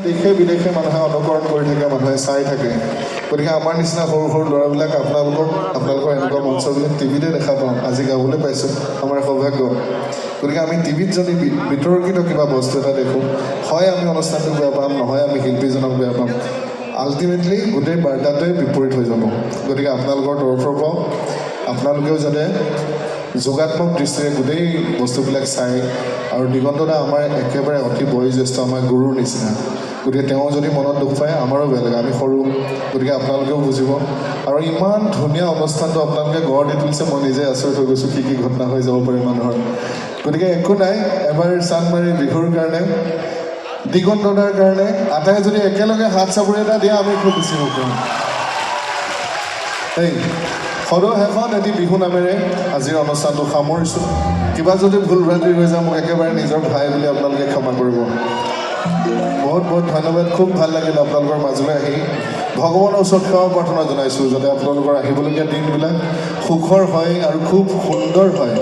দেশে বিদেশে মানুহে অনুকৰণ কৰি থাকে, মানুহে চাই থাকে। গতিকে আমাৰ নিচিনা সৰু সৰু ল'ৰাবিলাক আপোনালোকৰ এনেকুৱা মঞ্চবিলাক টিভিতে দেখা পাওঁ, আজি গাবলৈ পাইছোঁ, আমাৰ সৌভাগ্য। গতিকে আমি টিভিত যদি বিতৰ্কিত কিবা বস্তু এটা দেখোঁ, হয় আমি অনুষ্ঠানটোক বেয়া পাম, নহয় আমি শিল্পীজনক বেয়া পাম, আল্টিমেটলি গোটেই বাৰ্তাটোৱে বিপৰীত হৈ যাব। গতিকে আপোনালোকৰ তৰফৰ পৰা আপোনালোকেও যাতে যোগাত্মক দৃষ্টিৰে গোটেই বস্তুবিলাক চাই, আৰু দিগন্তদা আমাৰ একেবাৰে অতি বয়োজ্যেষ্ঠ, আমাৰ গুৰুৰ নিচিনা। গতিকে তেওঁ যদি মনত দুখ পায়, আমাৰো বেয়া লাগে, আমি সৰু। গতিকে আপোনালোকেও বুজিব। আৰু ইমান ধুনীয়া অনুষ্ঠানটো আপোনালোকে গঢ় দি তুলিছে, মই নিজে আচৰিত হৈ গৈছোঁ কি কি ঘটনা হৈ যাব পাৰে মানুহৰ। গতিকে একো নাই, এবাৰ চানমাৰি বিহুৰ কাৰণে, দিগন্তদাৰ কাৰণে আটাই যদি একেলগে হাত চাপৰি এটা দিয়ে, আমি খুব বেছি হ'ব পাৰিম। এই সদৌ শেষত এটি বিহু নামেৰে আজিৰ অনুষ্ঠানটো সামৰিছোঁ। কিবা যদি ভুল ভ্ৰান্তি হৈ যায়, মোক একেবাৰে নিজৰ ভাই বুলি আপোনালোকে ক্ষমা কৰিব। বহুত বহুত ধন্যবাদ, খুব ভাল লাগিল আপোনালোকৰ মাজলৈ আহি। ভগৱানৰ ওচৰত সেৱা প্ৰাৰ্থনা জনাইছোঁ যাতে আপোনালোকৰ আহিবলগীয়া দিনবিলাক সুখৰ হয় আৰু খুব সুন্দৰ হয়।